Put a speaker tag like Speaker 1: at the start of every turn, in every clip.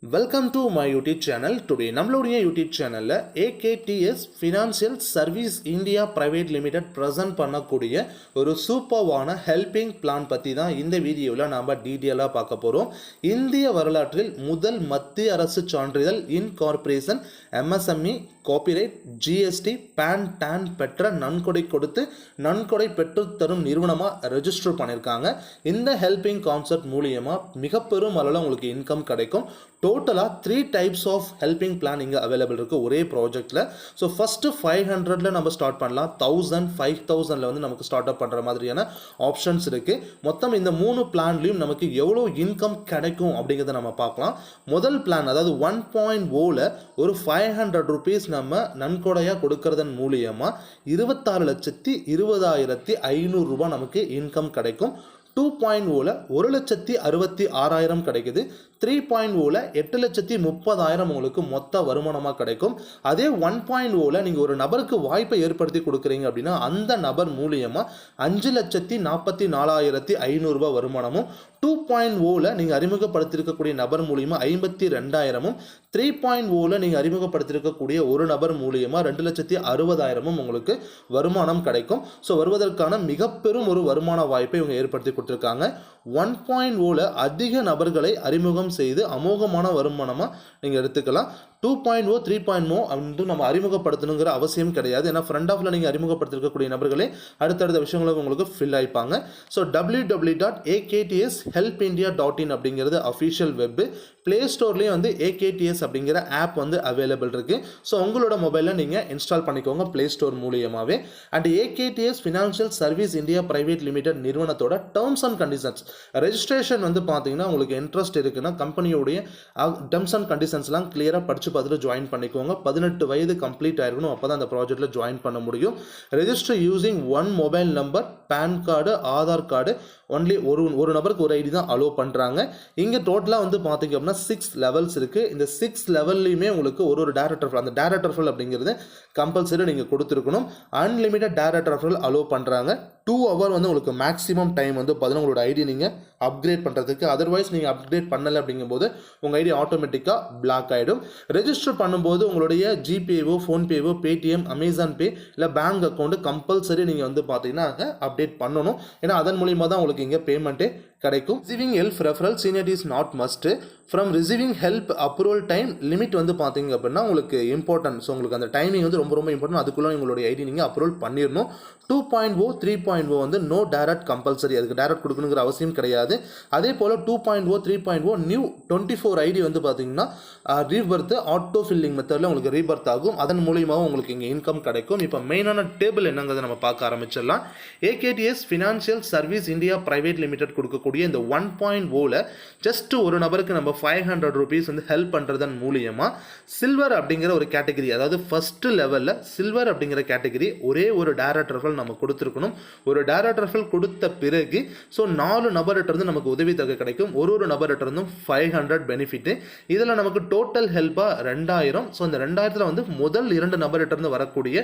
Speaker 1: Welcome to my YouTube channel. Today நம்மளுடைய YouTube சேனலில் AKDS financial service India private limited present பண்ணக்கூடிய ஒரு சூப்பர்வான helping plan பற்றி தான் இந்த வீடியோவில் நாம் டீட்டெயிலாக பார்க்க போகிறோம். இந்திய வரலாற்றில் முதல் மத்திய அரசு சான்றிதழ் incorporation MSME copyright GST PAN TAN பெற்ற நன்கொடை கொடுத்து நன்கொடை பெற்று தரும் நிறுவனமாக ரெஜிஸ்டர் பண்ணியிருக்காங்க. இந்த ஹெல்பிங் கான்செப்ட் மூலியமாக மிக பெரும் அளவில் உங்களுக்கு இன்கம் கிடைக்கும். டோட்டலாக 3 டைப்ஸ் ஆஃப் ஹெல்பிங் பிளான் இங்கே அவைலபிள் இருக்குது ஒரே ப்ராஜெக்டில். ஸோ ஃபஸ்ட்டு 500 நம்ம ஸ்டார்ட் பண்ணலாம். 1000 5000 வந்து நமக்கு ஸ்டார்ட் அப் பண்ணுற மாதிரியான ஆப்ஷன்ஸ் இருக்குது. மொத்தம் இந்த 3 பிளான்லையும் நமக்கு எவ்வளோ இன்கம் கிடைக்கும் அப்படிங்கிறத நம்ம பார்க்கலாம். முதல் பிளான் அதாவது 1.0ல ஒரு 500 rupees நம்ம நன்கொடையாக கொடுக்கறதன் மூலியமாக 26,20,500 ரூபாய் நமக்கு இன்கம் கிடைக்கும். 2.0ல 1,66,000 கிடைக்குது. 3.0ல 8,30,000 உங்களுக்கு மொத்த வருமானமாக கிடைக்கும். அதே 1.0ல நீங்கள் ஒரு நபருக்கு வாய்ப்பை ஏற்படுத்தி கொடுக்குறீங்க அப்படின்னா அந்த நபர் மூலியமாக 5,44,500 ரூபாய் வருமானமும், 2.0ல நீங்கள் அறிமுகப்படுத்தியிருக்கக்கூடிய நபர் மூலியமாக 52,000, 3.0ல நீங்கள் அறிமுகப்படுத்தியிருக்கக்கூடிய ஒரு நபர் மூலியமாக 2,60,000 உங்களுக்கு வருமானம் கிடைக்கும். ஸோ வருவதற்கான மிக பெரும் ஒரு வருமான வாய்ப்பை இவங்க ஏற்படுத்தி கொடுத்துருக்காங்க. 1.0ல அதிக நபர்களை அறிமுகம் செய்து அமோகமான வருமானமாக நீங்கள் எடுத்துக்கலாம். 2.0 3.0 வந்து நம்ம அறிமுகப்படுத்தணுங்கிற அவசியம் கிடையாது. ஏன்னா ஃப்ரண்ட் ஆஃபில் நீங்கள் அறிமுகப்படுத்திருக்கக்கூடிய நபர்களே அடுத்தடுத்த விஷயங்களுக்கு உங்களுக்கு ஃபில் ஆயிப்பாங்க. ஸோ www.aktshelpindia.in அப்படிங்கிறது அஃபிஷியல் வெப். ப்ளே ஸ்டோர்லேயும் வந்து ஏகேடிஎஸ் அப்படிங்கிற ஆப் வந்து அவைலபிள் இருக்குது. ஸோ உங்களோட மொபைலில் நீங்கள் இன்ஸ்டால் பண்ணிக்கோங்க ப்ளே ஸ்டோர் மூலியமாகவே. And AKDS financial service India private limited நிறுவனத்தோட டேர்ம்ஸ் அண்ட் கண்டிஷன்ஸ் ரெஜிஸ்ட்ரேஷன் வந்து பார்த்தீங்கன்னா உங்களுக்கு இன்ட்ரெஸ்ட் இருக்குன்னா கம்பெனியோடைய டேர்ம்ஸ் அண்ட் கண்டிஷன்ஸ்லாம் கிளியராக படித்து பார்த்துட்டு ஜாயின் பண்ணிக்கோங்க. 18 வயது கம்ப்ளீட் ஆயிருக்கணும், அப்போ தான் அந்த ப்ராஜெக்ட்டில் ஜாயின் பண்ண முடியும். Register using 1 mobile number, PAN card, Aadhaar card, only ஒரு நபருக்கு ஒரு ஐடி தான் அலோவ் பண்ணுறாங்க. இங்கே டோட்டலாக வந்து பார்த்தீங்க அப்படின்னா 6 லெவல்ஸ் இருக்குது. இந்த 6 லெவல்லையுமே உங்களுக்கு ஒரு டேரக்ட் ரெஃபரல், அந்த டேரக்ட் ரெஃபரல் அப்படிங்கிறது கம்பல்சரி நீங்கள் கொடுத்துருக்கணும். அன்லிமிட்டட் டேரக்ட் ரெஃபரல் அலோவ் பண்ணுறாங்க. 2 hour வந்து உங்களுக்கு மேக்ஸிமம் டைம் வந்து பார்த்தீங்கன்னா உங்களோட ஐடி நீங்கள் அப்கிரேட் பண்ணுறதுக்கு. அதர்வைஸ் நீங்கள் அப்கிரேட் பண்ணலை அப்படிங்கும்போது உங்கள் ஐடி ஆட்டோமேட்டிக்காக பிளாக் ஆகிடும். ரெஜிஸ்டர் பண்ணும்போது உங்களுடைய ஜிபேவோ, ஃபோன்பேவோ, பேடிஎம், அமேசான் பே இல்லை பேங்க் அக்கௌண்ட்டு கம்பல்சரி நீங்கள் வந்து பார்த்தீங்கன்னா அப்டேட் பண்ணணும். ஏன்னா அதன் மூலியமாக தான் உங்களுக்கு இங்கே பேமெண்ட்டே கிடைக்கும். Receiving help referral senior is not must. From receiving help approval time limit வந்து பார்த்தீங்க அப்படின்னா உங்களுக்கு இம்பார்ட்டன்ட். ஸோ உங்களுக்கு அந்த டைமிங் வந்து ரொம்ப ரொம்ப இம்பார்ட்டன்ட். அதுக்குள்ளே உங்களுடைய ஐடி நீங்கள் அப்ரூவல் பண்ணிடணும். 2.0 3.0 வந்து நோ டேரக்ட் கம்பல்சரி, அதுக்கு டேரக்ட் கொடுக்கணுங்கிற அவசியம் கிடையாது. அதே போல் 2.0 3.0 நியூ 24 ஐடி வந்து பார்த்தீங்கன்னா ரீபர்த் ஆட்டோ ஃபில்லிங் மெத்தடில் உங்களுக்கு ரீபர்த் ஆகும். அதன் மூலியமாகவும் உங்களுக்கு இங்கே இன்கம் கிடைக்கும். இப்போ மெயினான டேபிள் என்னங்கிறத நம்ம பார்க்க ஆரம்பிச்சிடலாம். AKDS financial service India private limited கொடுக்கக்கூடிய இந்த 1.0ல ஜஸ்ட் ஒரு நபருக்கு நம்ம 500 rupees வந்து ஹெல்ப் பண்ணுறதன் மூலியமாக சில்வர் அப்படிங்கிற ஒரு கேட்டகரி, அதாவது ஃபர்ஸ்ட் லெவலில் சில்வர் அப்படிங்கிற கேட்டகரி ஒரே ஒரு டேரக்ட் ரெஃபரல் நம்ம கொடுத்துருக்கணும். ஒரு டேரக்ட் ரெஃபரல் கொடுத்த பிறகு ஸோ 4 நபர்கிட்ட நமக்கு உதவி தொகை கிடைக்கும். ஒரு நபர்கிட்ட இருந்தும் 500 பெனிஃபிட். இதில் நமக்கு டோட்டல் ஹெல்ப்பாக 2000. ஸோ இந்த 2000ல் வந்து முதல் 2 நபர்கிட்ட இருந்து வரக்கூடிய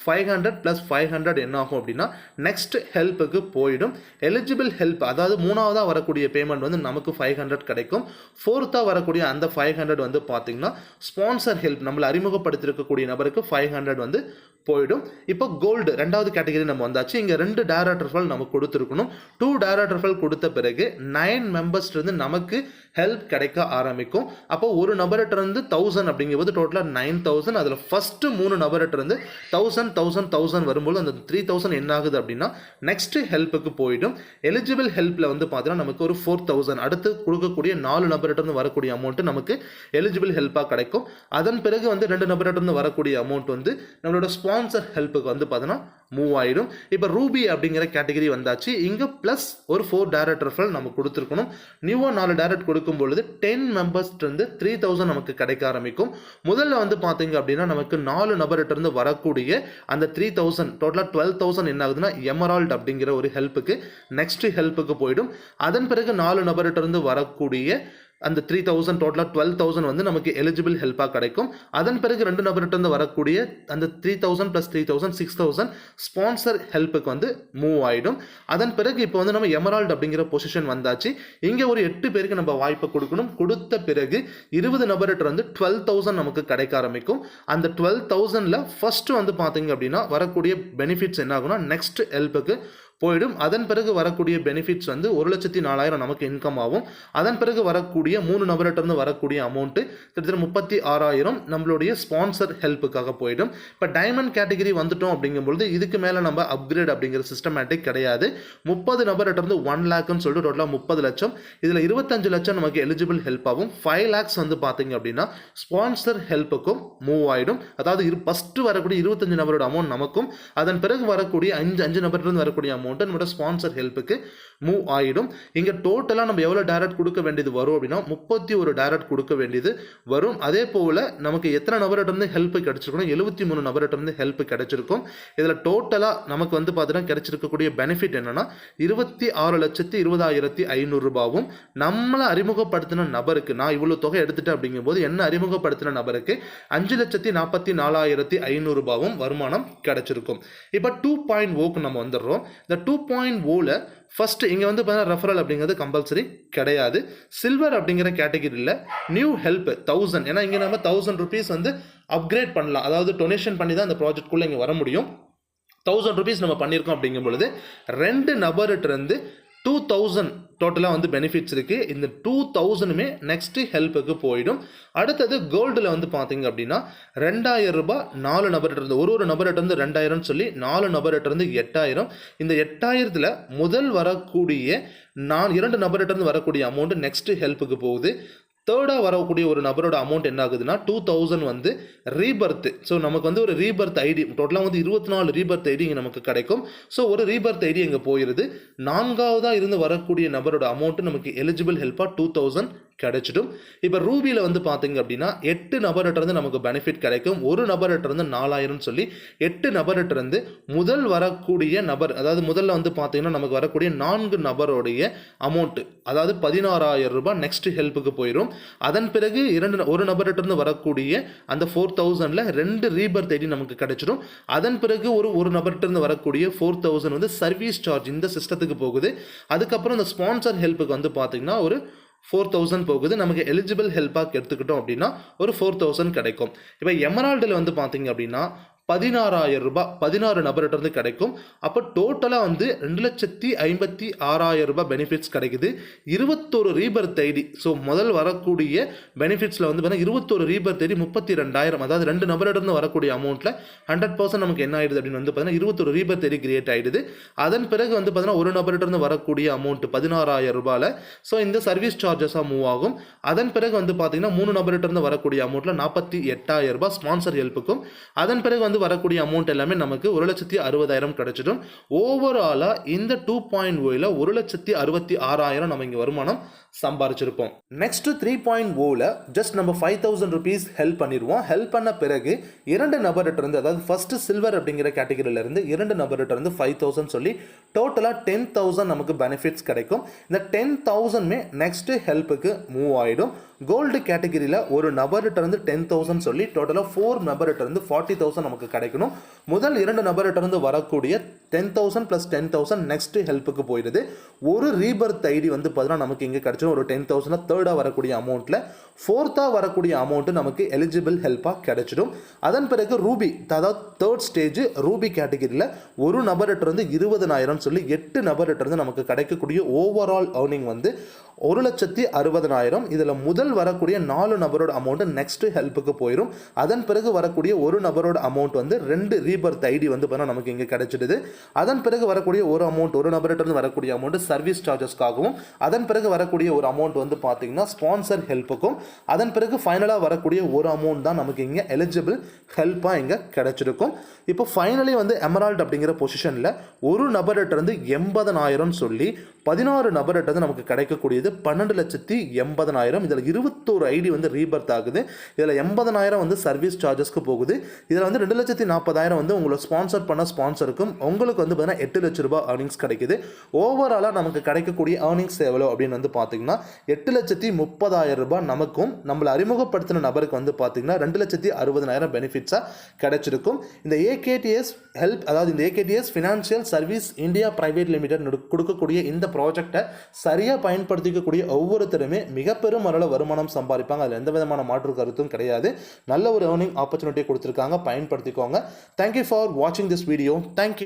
Speaker 1: 500 + 500 என்ன ஆகும் அப்படின்னா நெக்ஸ்ட் ஹெல்ப்புக்கு போயிடும். எலிஜிபிள் ஹெல்ப் அதாவது 3ஆவதாக வரக்கூடிய பேமெண்ட் வந்து நமக்கு 500 கிடைக்கும். 4ஆக வரக்கூடிய அந்த 500 வந்து பார்த்தீங்கன்னா ஸ்பான்சர் ஹெல்ப், நம்மளை அறிமுகப்படுத்திருக்கக்கூடிய நபருக்கு 500 வந்து போயிடும். இப்போ கோல்டு 2வது கேட்டகரி நம்ம வந்தாச்சு. இங்கே 2 டேரக்ட் ரெஃபரல் நம்ம கொடுத்துருக்கணும். 2 டேரக்ட் ரெஃபரல் கொடுத்த பிறகு 9 மெம்பர்ஸ் இருந்து நமக்கு ஹெல்ப் கிடைக்க ஆரம்பிக்கும். அப்போ ஒரு நபர்கிட்ட இருந்து 1000 அப்படிங்கும்போது டோட்டலாக 9000. அதில் ஃபர்ஸ்ட் 3 நபர்கிட்ட இருந்து 1000 வரும்போது அந்த 3000 என்ன ஆகுது அப்படின்னா நெக்ஸ்ட் ஹெல்ப்புக்கு போயிடும். எலிஜிபிள் ஹெல்ப்பில் வந்து பார்த்தீங்கன்னா நமக்கு ஒரு 4000 அடுத்து கொடுக்கக்கூடிய 4 நபர்கிட்ட இருந்து வரக்கூடிய அமௌண்ட் நமக்கு எலிஜிபிள் ஹெல்ப்பாக கிடைக்கும். அதன் பிறகு வந்து 2 நபர்கிட்ட இருந்து வரக்கூடிய அமௌண்ட் வந்து நம்மளோட ஸ்பான்சர் ஹெல்ப்புக்கு வந்து பார்த்தீங்கன்னா மூவ் ஆயிடும். இப்போ ரூபி அப்படிங்கிற கேட்டகரி வந்தாச்சு. இங்கே ப்ளஸ் ஒரு 4 டேரக்ட் ரெஃபரல் நம்ம கொடுத்துருக்கணும். நியூவாக 4 டேரக்ட் கொடுக்கும் பொழுது 10 மெம்பர்ஸ் இருந்து 3000 நமக்கு கிடைக்க ஆரம்பிக்கும். முதல்ல வந்து பார்த்தீங்க அப்படின்னா நமக்கு 4 நபர்கிட்ட இருந்து வரக்கூடிய அந்த 3000 டோட்டலாக 12,000 என்ன ஆகுதுன்னா எமரால்ட் அப்படிங்கிற ஒரு ஹெல்ப்புக்கு நெக்ஸ்ட் ஹெல்ப்புக்கு போயிடும். அதன் பிறகு 4 நபர்கிட்ட இருந்து வரக்கூடிய அந்த 3000 டோட்டலாக 12,000 வந்து நமக்கு எலிஜிபிள் ஹெல்ப்பாக கிடைக்கும். அதன் பிறகு 2 நபர்கிட்ட வரக்கூடிய அந்த 3000 + 3000 6000 ஸ்பான்சர் ஹெல்ப்புக்கு வந்து மூவ் ஆகிடும். அதன் பிறகு இப்போ வந்து நம்ம எமரால்டு அப்படிங்கிற பொசிஷன் வந்தாச்சு. இங்கே ஒரு 8 பேருக்கு நம்ம வாய்ப்பை கொடுக்கணும். கொடுத்த பிறகு 20 நபர்கிட்ட வந்து 12,000 நமக்கு கிடைக்க ஆரம்பிக்கும். அந்த 12,000ல் ஃபர்ஸ்ட் வந்து பார்த்தீங்க அப்படின்னா வரக்கூடிய பெனிஃபிட்ஸ் என்ன ஆகும்னா நெக்ஸ்ட் ஹெல்ப்புக்கு போயிடும். அதன் பிறகு வரக்கூடிய பெனிஃபிட்ஸ் வந்து 1,04,000 நமக்கு இன்கம் ஆகும். அதன் பிறகு வரக்கூடிய 3 நபர்கிட்ட வரக்கூடிய அமௌண்ட்டு கிட்டத்தட்ட 36,000 நம்மளுடைய ஸ்பான்சர் ஹெல்ப்புக்காக போயிடும். இப்போ டைமண்ட் கேட்டகரி வந்துட்டோம் அப்படிங்கும்பொழுது இதுக்கு மேலே நம்ம அப்கிரேட் அப்படிங்கிற சிஸ்டமேட்டிக் கிடையாது. 30 நபர்கிட்ட இருந்து 1 லேக்னு சொல்லிட்டு டோட்டலாக 30 லட்சம். இதில் 25 லட்சம் நமக்கு எலிஜிபிள் ஹெல்ப் ஆகும். 5 லேக்ஸ் வந்து பார்த்தீங்க அப்படின்னா ஸ்பான்சர் ஹெல்ப்புக்கும் மூவ் ஆகிடும். அதாவது ஃபஸ்ட்டு வரக்கூடிய 25 நபரோட அமௌண்ட் நமக்கும், அதன் பிறகு வரக்கூடிய 5 நபர்கிட்ட வரக்கூடிய அமௌண்ட் நம்மளோட ஸ்பான்சர் ஹெல்ப்புக்கு மூவ் ஆகிடும். இங்கே டோட்டலாக நம்ம எவ்வளோ டைரக்ட் கொடுக்க வேண்டியது வரும் அப்படின்னா 31 டைரக்ட் கொடுக்க வேண்டியது வரும். அதே போல் நமக்கு எத்தனை நபர்கிட்ட இருந்து ஹெல்ப் கிடைச்சிருக்கணும்? 73 நபர்கிட்ட இருந்து ஹெல்ப் கிடைச்சிருக்கும். இதில் டோட்டலாக நமக்கு வந்து பார்த்தீங்கன்னா கிடைச்சிருக்கக்கூடிய பெனிஃபிட் என்னன்னா 26,20,500 ரூபாவும் நம்மளை அறிமுகப்படுத்தின நபருக்கு, நான் இவ்வளோ தொகை எடுத்துட்டேன் அப்படிங்கும்போது என்ன அறிமுகப்படுத்தின நபருக்கு 5,44,500 ரூபாவும் வருமானம் கிடைச்சிருக்கும். இப்போ 2.0க்கு நம்ம வந்துடுறோம். இந்த 2.0ல ஃபர்ஸ்ட் இங்கே வந்து பார்த்தீங்கன்னா ரெஃபரல் அப்படிங்கிறது கம்பல்சரி கிடையாது. சில்வர் அப்படிங்கிற கேட்டகரியில் நியூ ஹெல்ப் 1000, ஏன்னா இங்கே நம்ம 1000 rupees வந்து அப்கிரேட் பண்ணலாம். அதாவது டொனேஷன் பண்ணி தான் இந்த ப்ராஜெக்ட்குள்ளே இங்கே வர முடியும். 1000 rupees நம்ம பண்ணியிருக்கோம் அப்படிங்கும் பொழுது 2 நபர்கிட்ட இருந்து 2000 டோட்டலாக வந்து பெனிஃபிட்ஸ் இருக்குது. இந்த 2000மே நெக்ஸ்ட் ஹெல்ப்புக்கு போயிடும். அடுத்தது கோல்டில் வந்து பார்த்தீங்க அப்படின்னா 2,000 ரூபாய் 4 நபர்கிட்ட இருந்து ஒரு நபர்கிட்ட இருந்து 2,000 சொல்லி 4 நபர்கிட்ட இருந்து 8,000. இந்த 8,000த்தில் முதல் வரக்கூடிய 2 நபர்கிட்ட இருந்து வரக்கூடிய அமௌண்ட் நெக்ஸ்ட் ஹெல்ப்புக்கு போகுது. தேர்டாக வரக்கூடிய ஒரு நபரோட அமௌண்ட் என்ன ஆகுதுன்னா 2000 வந்து ரீபர்த். ஸோ நமக்கு வந்து ஒரு ரீபர்த் ஐடி டோட்டலாக வந்து 24 ரீபர்த் ஐடி இங்கே நமக்கு கிடைக்கும். ஸோ ஒரு ரீபர்த் ஐடி இங்கே போயிடுது. 4ஆவதாக இருந்து வரக்கூடிய நபரோட அமௌண்ட் நமக்கு எலிஜிபிள் ஹெல்ப்பாக 2000 கிடைச்சிடும். இப்போ ரூபியில் வந்து பார்த்தீங்க அப்படின்னா 8 நபர்கிட்ட இருந்து நமக்கு பெனிஃபிட் கிடைக்கும். ஒரு நபர்கிட்ட இருந்து 4,000 சொல்லி 8 நபர்கிட்ட இருந்து முதல் வரக்கூடிய நபர், அதாவது முதல்ல வந்து பார்த்தீங்கன்னா நமக்கு வரக்கூடிய 4 நபருடைய அமௌண்ட், அதாவது 16,000 ரூபாய் நெக்ஸ்ட் ஹெல்ப்புக்கு போயிடும். அதன் பிறகு ஒரு நபர்கிட்ட இருந்து வரக்கூடிய அந்த 4,000ல் 2 ரீபர்த் ஐடி நமக்கு கிடைச்சிடும். அதன் பிறகு ஒரு நபர்கிட்ட இருந்து வரக்கூடிய 4,000 வந்து சர்வீஸ் சார்ஜ் இந்த சிஸ்டத்துக்கு போகுது. அதுக்கப்புறம் இந்த ஸ்பான்சர் ஹெல்ப்புக்கு வந்து பார்த்தீங்கன்னா ஒரு 4,000 போகுது. நமக்கு எலிஜிபிள் ஹெல்ப்பாக எடுத்துக்கிட்டோம் அப்படின்னா ஒரு 4,000 கிடைக்கும். இப்போ எமரால்டில் வந்து பார்த்தீங்க அப்படின்னா 16,000 ரூபாய் 16 நபர்கிட்ட இருந்து கிடைக்கும். அப்போ டோட்டலாக வந்து 2,56,000 ரூபாய் பெனிஃபிட்ஸ் கிடைக்குது. 21 ரீபர்த் ஐடி. ஸோ முதல் வரக்கூடிய பெனிஃபிட்ஸில் வந்து பார்த்தீங்கன்னா 21 ரீபர்த் ஐடி 32,000, அதாவது 2 நபர்கிட்ட இருந்து வரக்கூடிய அமௌண்ட்டில் 100% நமக்கு என்ன ஆயிடுது அப்படின்னு வந்து பார்த்தீங்கன்னா 21 ரீபர்த் ஐடி கிரியேட் ஆயிடுது. அதன் பிறகு வந்து பார்த்தீங்கன்னா ஒரு நபர்கிட்ட இருந்து வரக்கூடிய அமௌண்ட் 16,000 ரூபாயில் ஸோ இந்த சர்வீஸ் சார்ஜஸாக மூவ் ஆகும். அதன் பிறகு வந்து பார்த்தீங்கன்னா 3 நபர்கிட்ட இருந்து வரக்கூடிய அமௌண்ட்டில் 48,000 ரூபாய் ஸ்பான்சர் ஹெல்ப்புக்கும், அதன் பிறகு வந்து வரக்கூடிய அமௌண்ட் எல்லாமே நமக்கு 1,60,000 கிடைச்சிடும். ஓவராலா இந்த 2.0ல 1,66,000 நம்ம இங்க வருமானம் சம்பாரிச்சிருப்போம். நெக்ஸ்ட் 3.0ல ஜஸ்ட் நம்ம 5,000 rupees ஹெல்ப் பண்ணிடுவோம். ஹெல்ப் பண்ண பிறகு 2 நபர்கிட்ட இருந்து, அதாவது ஃபர்ஸ்ட் சில்வர் அப்படிங்கிற கேட்டகரியில இருந்து 2 நபர்கிட்ட இருந்து 5,000 சொல்லி டோட்டலா 10,000 நமக்கு பெனிஃபிட்ஸ் கிடைக்கும். இந்த 10,000மே நெக்ஸ்ட் ஹெல்ப்புக்கு மூவ் ஆயிடும். கோல்டு கேட்டகரியில் ஒரு நபர்கிட்ட இருந்து 10,000 சொல்லி டோட்டலாக 4 நபர்கிட்ட இருந்து 40,000 நமக்கு கிடைக்கணும். முதல் 2 நபர்கிட்ட இருந்து வரக்கூடிய 10,000 + 10,000 நெக்ஸ்ட் ஹெல்ப்புக்கு போயிடுது. ஒரு ரீபர்த் ஐடி வந்து பார்த்தீங்கன்னா நமக்கு இங்கே கிடைச்சிடும். ஒரு 10,000 தேர்டாக வரக்கூடிய அமௌண்ட்டில் 4th வரக்கூடிய அமௌண்ட் நமக்கு எலிஜிபிள் ஹெல்ப்பாக கிடைச்சிடும். அதன் பிறகு ரூபி, அதாவது தேர்ட் ஸ்டேஜ் ரூபி கேட்டகரியில் ஒரு நபர்கிட்ட இருந்து 20,000 சொல்லி 8 நபர்கிட்ட இருந்து நமக்கு கிடைக்கக்கூடிய ஓவரால் ஏர்னிங் வந்து 1,60,000. இதில் முதல் வரக்கூடிய 4 நபரோட அமௌண்ட் நெக்ஸ்ட் ஹெல்ப்புக்கு போயிடும். அதன் பிறகு வரக்கூடிய ஒரு நபரோட அமௌண்ட் வந்து 2 ரீபர்த் ஐடி வந்து பார்த்தீங்கன்னா நமக்கு இங்கே கிடைச்சிடுது. அதன் பிறகு வரக்கூடிய ஒரு அமௌண்ட், ஒரு நபர்கிட்ட இருந்து வரக்கூடிய அமௌண்ட் சர்வீஸ் சார்ஜஸ்க்காகவும், அதன் பிறகு வரக்கூடிய ஒரு அமௌண்ட் வந்து பார்த்தீங்கன்னா ஸ்பான்சர் ஹெல்ப்புக்கும், அதன் பிறகு ஃபைனலாக வரக்கூடிய ஒரு அமௌண்ட் தான் நமக்கு இங்கே எலிஜிபிள் ஹெல்ப்பாக இங்கே கிடைச்சிருக்கும். இப்போ ஃபைனலி வந்து எமரால்டு அப்படிங்கிற பொசிஷனில் ஒரு நபர்கிட்ட இருந்து 80,000 சொல்லி 16 நபர்கிட்ட இருந்து நமக்கு கிடைக்கக்கூடியது 12,80,000. இதில் 21 ஐடி வந்து ரீபர்த் ஆகுது. இதில் 80,000 வந்து சர்வீஸ் சார்ஜஸ்க்கு போகுது. இதில் வந்து 2,40,000 வந்து உங்களை ஸ்பான்சர் பண்ண ஸ்பான்சருக்கும் உங்களுக்கு வந்து பார்த்தீங்கன்னா 8 லட்ச ரூபாய் ஏர்னிங்ஸ் கிடைக்குது. ஓவராலாக நமக்கு கிடைக்கக்கூடிய ஏர்னிங்ஸ் எவ்வளோ அப்படின்னு வந்து பார்த்தீங்கன்னா 8,30,000 ரூபாய் நமக்கும் நம்மளை அறிமுகப்படுத்தின நபருக்கு வந்து பார்த்தீங்கன்னா 2,60,000 பெனிஃபிட்ஸாக கிடைச்சிருக்கும். இந்த ஏகேடிஎஸ் ஹெல்ப், அதாவது இந்த AKDS financial service India private limited கொடுக்கக்கூடிய இந்த ப்ராஜெக்டை சரியாக பயன்படுத்திக்கக்கூடிய ஒவ்வொருத்தருமே மிக பெரும் அளவில் வருமானம் சம்பாதிப்பாங்க. அதில் எந்த விதமான மாற்று கருத்தும் கிடையாது. நல்ல ஒரு ஏர்னிங் ஆப்பர்ச்சுனிட்டி கொடுத்துருக்காங்க, பயன்படுத்திக்கோங்க. தேங்க்யூ ஃபார் வாட்சிங் திஸ் வீடியோ. தேங்க்யூ.